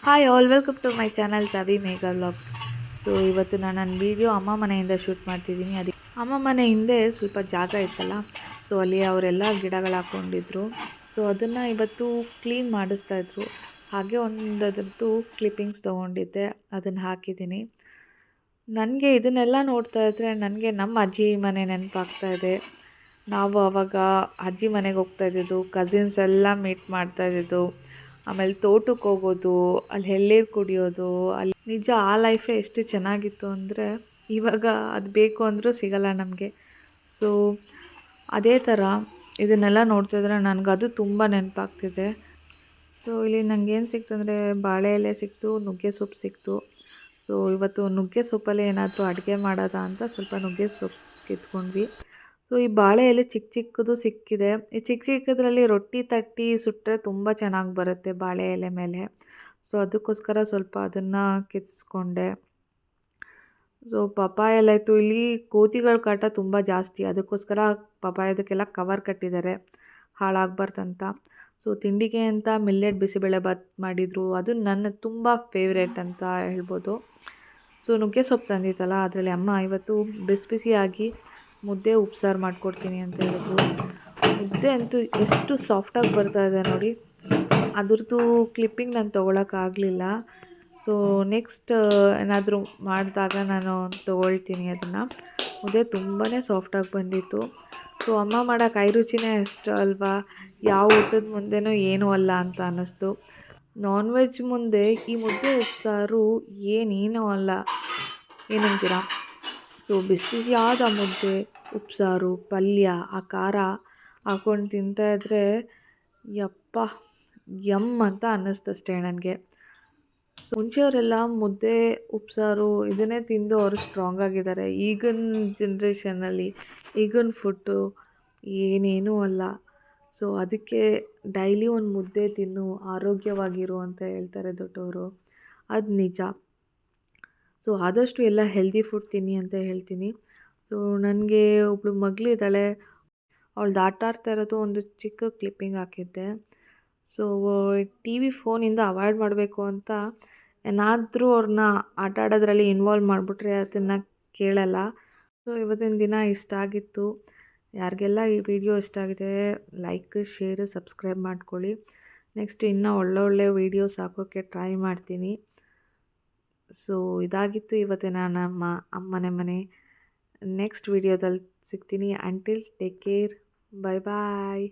Hi all, welcome to my channel Savi Megha vlogs. So ಇವತ್ತು ನಾನು ನನ್ನ ವೀಡಿಯೋ ಅಮ್ಮ ಮನೆಯಿಂದ ಶೂಟ್ ಮಾಡ್ತಿದ್ದೀನಿ. ಅಮ್ಮ ಮನೆ ಹಿಂದೆ ಸ್ವಲ್ಪ ಜಾಗ ಇತ್ತಲ್ಲ, ಸೊ ಅಲ್ಲಿ ಅವರೆಲ್ಲ ಗಿಡಗಳು ಹಾಕ್ಕೊಂಡಿದ್ರು. ಸೊ ಅದನ್ನು ಇವತ್ತು ಕ್ಲೀನ್ ಮಾಡಿಸ್ತಾಯಿದ್ರು. ಹಾಗೆ ಅದರದ್ದು ಕ್ಲಿಪ್ಪಿಂಗ್ಸ್ ತೊಗೊಂಡಿದ್ದೆ, ಅದನ್ನು ಹಾಕಿದ್ದೀನಿ. ನನಗೆ ಇದನ್ನೆಲ್ಲ ನೋಡ್ತಾ ಇದ್ದರೆ ನನಗೆ ನಮ್ಮ ಅಜ್ಜಿ ಮನೆ ನೆನಪಾಗ್ತಾಯಿದೆ. ನಾವು ಆವಾಗ ಅಜ್ಜಿ ಮನೆಗೆ ಹೋಗ್ತಾಯಿದ್ದು, ಕಸಿನ್ಸ್ ಎಲ್ಲ ಮೀಟ್ ಮಾಡ್ತಾಯಿದ್ದು, ಆಮೇಲೆ ತೋಟಕ್ಕೆ ಹೋಗೋದು, ಅಲ್ಲಿ ಎಳ್ನೀರು ಕುಡಿಯೋದು. ಅಲ್ಲಿ ನಿಜ ಆ ಲೈಫೇ ಎಷ್ಟು ಚೆನ್ನಾಗಿತ್ತು ಅಂದರೆ ಇವಾಗ ಅದು ಬೇಕು ಅಂದರೂ ಸಿಗಲ್ಲ ನಮಗೆ. ಸೊ ಅದೇ ಥರ ಇದನ್ನೆಲ್ಲ ನೋಡ್ತಿದ್ರೆ ನನಗದು ತುಂಬ ನೆನಪಾಗ್ತಿದೆ. ಸೊ ಇಲ್ಲಿ ನನಗೇನು ಸಿಕ್ತು ಅಂದರೆ ಬಾಳೆ ಎಲೆ ಸಿಕ್ತು, ನುಗ್ಗೆ ಸೊಪ್ಪು ಸಿಕ್ತು. ಸೊ ಇವತ್ತು ನುಗ್ಗೆ ಸೊಪ್ಪಲ್ಲಿ ಏನಾದರೂ ಅಡುಗೆ ಮಾಡೋದಾ ಅಂತ ಸ್ವಲ್ಪ ನುಗ್ಗೆ ಸೊಪ್ಪು ಕಿತ್ಕೊಂಡ್ವಿ. ಸೊ ಈ ಬಾಳೆ ಎಲೆ ಚಿಕ್ಕ ಚಿಕ್ಕದು ಸಿಕ್ಕಿದೆ. ಈ ಚಿಕ್ಕ ಚಿಕ್ಕದ್ರಲ್ಲಿ ರೊಟ್ಟಿ ತಟ್ಟಿ ಸುಟ್ಟರೆ ತುಂಬ ಚೆನ್ನಾಗಿ ಬರುತ್ತೆ ಬಾಳೆ ಎಲೆ ಮೇಲೆ. ಸೊ ಅದಕ್ಕೋಸ್ಕರ ಸ್ವಲ್ಪ ಅದನ್ನು ಕಿತ್ಸ್ಕೊಂಡೆ. ಸೊ ಪಪಾಯ ಎಲ್ಲ ಇತ್ತು. ಇಲ್ಲಿ ಕೋತಿಗಳ ಕಾಟ ತುಂಬ ಜಾಸ್ತಿ, ಅದಕ್ಕೋಸ್ಕರ ಪಪಾಯದಕ್ಕೆಲ್ಲ ಕವರ್ ಕಟ್ಟಿದ್ದಾರೆ ಹಾಳಾಗಬಾರ್ದಂತ. ಸೊ ತಿಂಡಿಗೆ ಅಂತ ಮಿಲ್ಲೆಟ್ ಬಿಸಿಬೇಳೆಭಾತ್ ಮಾಡಿದರು. ಅದು ನನ್ನ ತುಂಬ ಫೇವ್ರೇಟ್ ಅಂತ ಹೇಳ್ಬೋದು. ಸೊ ನುಗ್ಗೆ ಸೊಪ್ಪು ತಂದಿತ್ತಲ್ಲ, ಅದರಲ್ಲಿ ಅಮ್ಮ ಇವತ್ತು ಬಿಸಿ ಬಿಸಿಯಾಗಿ ಮುದ್ದೆ ಉಪ್ಸಾರು ಮಾಡಿಕೊಡ್ತೀನಿ ಅಂತ ಹೇಳಿದ್ರು. ಮುದ್ದೆ ಅಂತೂ ಎಷ್ಟು ಸಾಫ್ಟಾಗಿ ಬರ್ತಾಯಿದೆ ನೋಡಿ. ಅದ್ರದ್ದು ಕ್ಲಿಪ್ಪಿಂಗ್ ನಾನು ತೊಗೊಳಕ್ಕಾಗಲಿಲ್ಲ. ಸೊ ನೆಕ್ಸ್ಟ್ ಏನಾದರೂ ಮಾಡಿದಾಗ ನಾನು ತೊಗೊಳ್ತೀನಿ ಅದನ್ನು. ಮುದ್ದೆ ತುಂಬಾ ಸಾಫ್ಟಾಗಿ ಬಂದಿತ್ತು. ಸೊ ಅಮ್ಮ ಮಾಡೋ ಕೈ ರುಚಿನೇ ಅಷ್ಟು ಅಲ್ವಾ, ಯಾವ ಊಟದ ಮುಂದೆನೂ ಏನೂ ಅಲ್ಲ ಅಂತ ಅನ್ನಿಸ್ತು. ನಾನ್ ವೆಜ್ ಮುಂದೆ ಈ ಮುದ್ದೆ ಉಪ್ಸಾರು ಏನೇನೂ ಅಲ್ಲ, ಏನಂತೀರಾ? ಸೊ ಬಿಸಿ ಬಿಸಿಯಾದ ಮುದ್ದೆ ಉಪ್ಸಾರು ಪಲ್ಯ ಆ ಖಾರ ಹಾಕ್ಕೊಂಡು ತಿಂತಾಯಿದ್ರೆ ಯಪ್ಪ ಯಮ್ ಅಂತ ಅನ್ನಿಸ್ತಷ್ಟೇ ನನಗೆ. ಸೊ ಮುಂಚೆಯವರೆಲ್ಲ ಮುದ್ದೆ ಉಪ್ಸಾರು ಇದನ್ನೇ ತಿಂದು ಅವರು ಸ್ಟ್ರಾಂಗ್ ಆಗಿದ್ದಾರೆ. ಈಗಿನ ಜನ್ರೇಷನಲ್ಲಿ ಈಗಿನ ಫುಡ್ಡು ಏನೇನೂ ಅಲ್ಲ. ಸೊ ಅದಕ್ಕೆ ಡೈಲಿ ಒಂದು ಮುದ್ದೆ ತಿನ್ನು, ಆರೋಗ್ಯವಾಗಿರು ಅಂತ ಹೇಳ್ತಾರೆ ದೊಡ್ಡವರು. ಅದು ನಿಜ. ಸೊ ಆದಷ್ಟು ಎಲ್ಲ ಹೆಲ್ದಿ ಫುಡ್ ತಿನ್ನಿ ಅಂತ ಹೇಳ್ತೀನಿ. ಸೊ ನನಗೆ ಒಬ್ಬಳು ಮಗಳಿದ್ದಾಳೆ, ಅವಳ್ದು ಆಟ ಆಡ್ತಾ ಇರೋದು ಒಂದು ಚಿಕ್ಕ ಕ್ಲಿಪ್ಪಿಂಗ್ ಹಾಕಿದ್ದೆ. ಸೊ ಟಿ ವಿ ಫೋನಿಂದ ಅವಾಯ್ಡ್ ಮಾಡಬೇಕು ಅಂತ ಏನಾದರೂ ಅವ್ರನ್ನ ಆಟ ಆಡೋದ್ರಲ್ಲಿ ಇನ್ವಾಲ್ವ್ ಮಾಡಿಬಿಟ್ರೆ ಅದನ್ನು ಕೇಳಲ್ಲ. ಸೊ ಇವತ್ತಿನ ದಿನ ಇಷ್ಟ ಆಗಿತ್ತು. ಯಾರಿಗೆಲ್ಲ ಈ ವಿಡಿಯೋ ಇಷ್ಟ ಆಗಿದೆ ಲೈಕ್ ಶೇರ್ ಸಬ್ಸ್ಕ್ರೈಬ್ ಮಾಡ್ಕೊಳ್ಳಿ. ನೆಕ್ಸ್ಟ್ ಇನ್ನೂ ಒಳ್ಳೊಳ್ಳೆ ವೀಡಿಯೋಸ್ ಹಾಕೋಕ್ಕೆ ಟ್ರೈ ಮಾಡ್ತೀನಿ. ಸೊ ಇದಾಗಿತ್ತು ಇವತ್ತಿನ ನಮ್ಮ ಅಮ್ಮನೆ ಮನೆ. ನೆಕ್ಸ್ಟ್ ವಿಡಿಯೋದಲ್ಲಿ ಸಿಗ್ತೀನಿ. ಅಂಟಿಲ್ ಟೇಕ್ ಕೇರ್, ಬೈ ಬಾಯ್.